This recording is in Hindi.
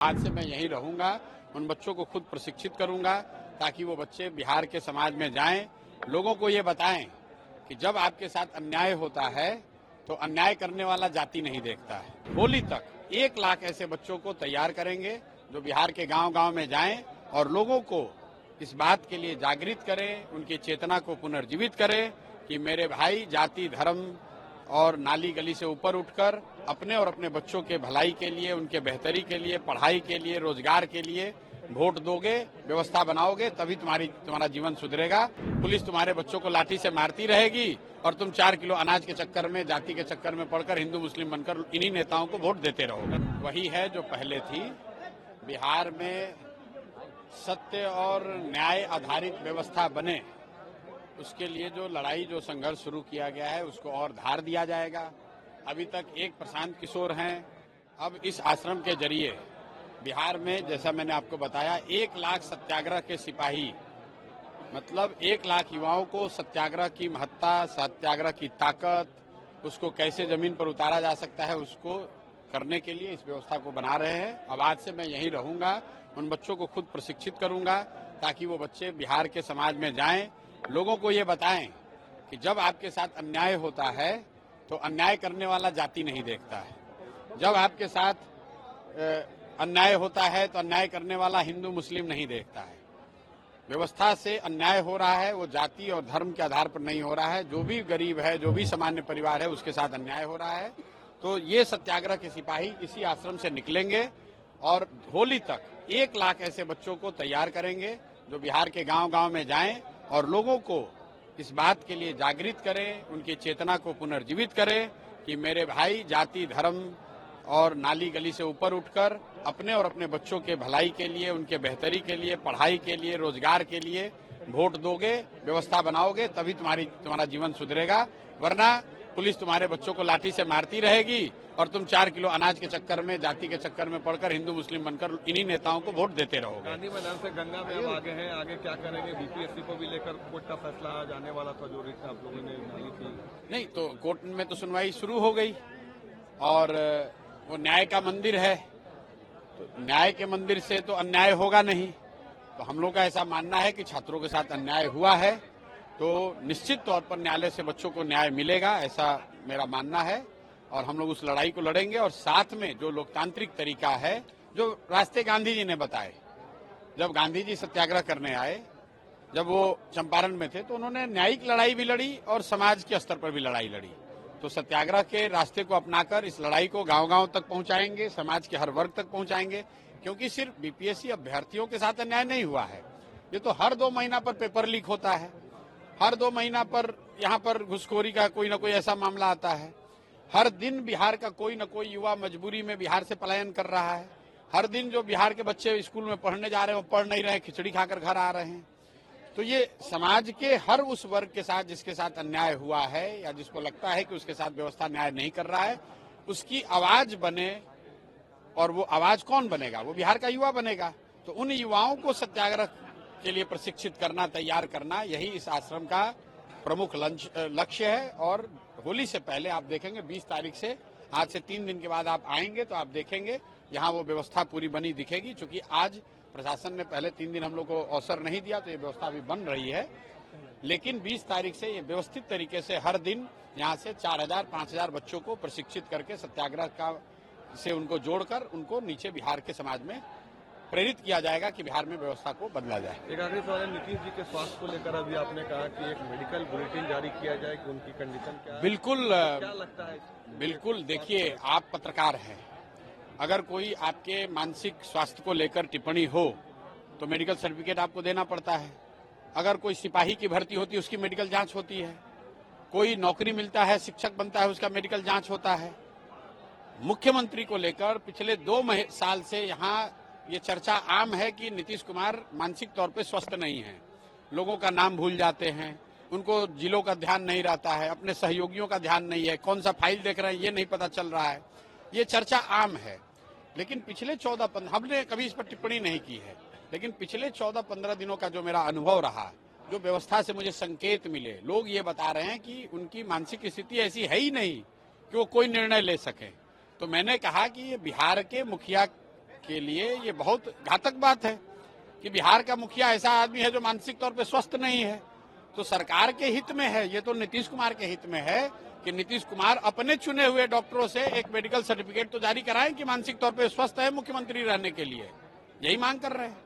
आज से मैं यहीं रहूंगा, उन बच्चों को खुद प्रशिक्षित करूंगा ताकि वो बच्चे बिहार के समाज में जाएं, लोगों को ये बताएं कि जब आपके साथ अन्याय होता है तो अन्याय करने वाला जाति नहीं देखता है। होली तक 1 लाख ऐसे बच्चों को तैयार करेंगे जो बिहार के गांव-गांव में जाएं और लोगों को इस बात के लिए जागृत करें, उनकी चेतना को पुनर्जीवित करें कि मेरे भाई जाति, धर्म और नाली गली से ऊपर उठकर अपने और अपने बच्चों के भलाई के लिए, उनके बेहतरी के लिए, पढ़ाई के लिए, रोजगार के लिए वोट दोगे, व्यवस्था बनाओगे, तभी तुम्हारा जीवन सुधरेगा। पुलिस तुम्हारे बच्चों को लाठी से मारती रहेगी और तुम 4 किलो अनाज के चक्कर में, जाति के चक्कर में पड़कर हिंदू मुस्लिम बनकर इन्हीं नेताओं को वोट देते रहोगे। वही है जो पहले थी। बिहार में सत्य और न्याय आधारित व्यवस्था बने, उसके लिए जो लड़ाई, जो संघर्ष शुरू किया गया है, उसको और धार दिया जाएगा। अभी तक एक प्रशांत किशोर हैं। अब इस आश्रम के जरिए बिहार में, जैसा मैंने आपको बताया, 1 लाख सत्याग्रह के सिपाही, मतलब 1 लाख युवाओं को सत्याग्रह की महत्ता, सत्याग्रह की ताकत, उसको कैसे जमीन पर उतारा जा सकता है, उसको करने के लिए इस व्यवस्था को बना रहे हैं। अब आज से मैं यहीं रहूंगा, उन बच्चों को खुद प्रशिक्षित करूंगा ताकि वो बच्चे बिहार के समाज में जाएं, लोगों को ये बताएं कि जब आपके साथ अन्याय होता है तो अन्याय करने वाला जाति नहीं देखता है। जब आपके साथ अन्याय होता है तो अन्याय करने वाला हिंदू मुस्लिम नहीं देखता है। व्यवस्था से अन्याय हो रहा है, वो जाति और धर्म के आधार पर नहीं हो रहा है। जो भी गरीब है, जो भी सामान्य परिवार है, उसके साथ अन्याय हो रहा है। तो ये सत्याग्रह के सिपाही इसी आश्रम से निकलेंगे और होली तक 1 लाख ऐसे बच्चों को तैयार करेंगे जो बिहार के गांव-गांव में जाएं और लोगों को इस बात के लिए जागृत करें, उनकी चेतना को पुनर्जीवित करें कि मेरे भाई जाति, धर्म और नाली गली से ऊपर उठकर अपने और अपने बच्चों के भलाई के लिए, उनके बेहतरी के लिए, पढ़ाई के लिए, रोजगार के लिए वोट दोगे, व्यवस्था बनाओगे, तभी तुम्हारा जीवन सुधरेगा। वरना पुलिस तुम्हारे बच्चों को लाठी से मारती रहेगी और तुम 4 किलो अनाज के चक्कर में, जाति के चक्कर में पड़कर हिंदू मुस्लिम बनकर इन्हीं नेताओं को वोट देते रहोगे। गांधी मैदान से गंगा में अब आगे हैं, आगे क्या करेंगे? बीपीएससी को भी लेकर कोर्ट का फैसला जाने वाला था, जो रिट आप लोगों ने डाली थी। नहीं, तो कोर्ट में तो सुनवाई शुरू हो गई और वो न्याय का मंदिर है, तो न्याय के मंदिर से तो अन्याय होगा नहीं। तो हम लोग का ऐसा मानना है कि छात्रों के साथ अन्याय हुआ है तो निश्चित तौर पर न्यायालय से बच्चों को न्याय मिलेगा, ऐसा मेरा मानना है। और हम लोग उस लड़ाई को लड़ेंगे और साथ में जो लोकतांत्रिक तरीका है, जो रास्ते गांधी जी ने बताए, जब गांधी जी सत्याग्रह करने आए, जब वो चंपारण में थे, तो उन्होंने न्यायिक लड़ाई भी लड़ी और समाज के स्तर पर भी लड़ाई लड़ी। तो सत्याग्रह के रास्ते को अपनाकर इस लड़ाई को गांव-गांव तक पहुंचाएंगे, समाज के हर वर्ग तक पहुंचाएंगे। क्योंकि सिर्फ बीपीएससी अभ्यर्थियों के साथ अन्याय नहीं हुआ है, ये तो हर 2 महीना पर पेपर लीक होता है, हर 2 महीना पर यहाँ पर घुसखोरी का कोई न कोई ऐसा मामला आता है, हर दिन बिहार का कोई न कोई युवा मजबूरी में बिहार से पलायन कर रहा है, हर दिन जो बिहार के बच्चे स्कूल में पढ़ने जा रहे हैं वो पढ़ नहीं रहे, खिचड़ी खाकर घर आ रहे हैं। तो ये समाज के हर उस वर्ग के साथ जिसके साथ अन्याय हुआ है या जिसको लगता है कि उसके साथ व्यवस्था न्याय नहीं कर रहा है, उसकी आवाज बने। और वो आवाज कौन बनेगा? वो बिहार का युवा बनेगा। तो उन युवाओं को सत्याग्रह के लिए प्रशिक्षित करना, तैयार करना, यही इस आश्रम का प्रमुख लक्ष्य है। और होली से पहले आप देखेंगे 20 तारीख से, आज से 3 दिन के बाद आप आएंगे तो आप देखेंगे यहाँ वो व्यवस्था पूरी बनी दिखेगी। चूंकि आज प्रशासन ने पहले 3 दिन हम लोग को अवसर नहीं दिया तो ये व्यवस्था अभी बन रही है, लेकिन 20 तारीख से ये व्यवस्थित तरीके से हर दिन यहाँ से 4000-5000 बच्चों को प्रशिक्षित करके सत्याग्रह का से उनको जोड़कर उनको नीचे बिहार के समाज में प्रेरित किया जाएगा कि बिहार में व्यवस्था को बदला जाए। एक आखिरी सवाल है, नीतीश जी के स्वास्थ्य को लेकर अभी आपने कहा कि एक मेडिकल बुलेटिन जारी किया जाए कि उनकी कंडीशन क्या है? बिल्कुल, क्या लगता है? बिल्कुल, देखिए, आप पत्रकार हैं, अगर कोई आपके मानसिक स्वास्थ्य को लेकर टिप्पणी हो तो मेडिकल सर्टिफिकेट आपको देना पड़ता है। अगर कोई सिपाही की भर्ती होती है उसकी मेडिकल जांच होती है, कोई नौकरी मिलता है, शिक्षक बनता है, उसका मेडिकल जांच होता है। मुख्यमंत्री को लेकर पिछले 2 साल से यहाँ ये चर्चा आम है कि नीतीश कुमार मानसिक तौर पे स्वस्थ नहीं है, लोगों का नाम भूल जाते हैं, उनको जिलों का ध्यान नहीं रहता है, अपने सहयोगियों का ध्यान नहीं है, कौन सा फाइल देख रहे हैं ये नहीं पता चल रहा है, ये चर्चा आम है। लेकिन पिछले 14-15, हमने कभी इस पर टिप्पणी नहीं की है, लेकिन पिछले 14-15 दिनों का जो मेरा अनुभव रहा, जो व्यवस्था से मुझे संकेत मिले, लोग ये बता रहे हैं कि उनकी मानसिक स्थिति ऐसी है ही नहीं कि वो कोई निर्णय ले सके। तो मैंने कहा कि ये बिहार के मुखिया के लिए ये बहुत घातक बात है कि बिहार का मुखिया ऐसा आदमी है जो मानसिक तौर पे स्वस्थ नहीं है। तो सरकार के हित में है, ये तो नीतीश कुमार के हित में है कि नीतीश कुमार अपने चुने हुए डॉक्टरों से एक मेडिकल सर्टिफिकेट तो जारी कराएं कि मानसिक तौर पे स्वस्थ है मुख्यमंत्री रहने के लिए। यही मांग कर रहे हैं।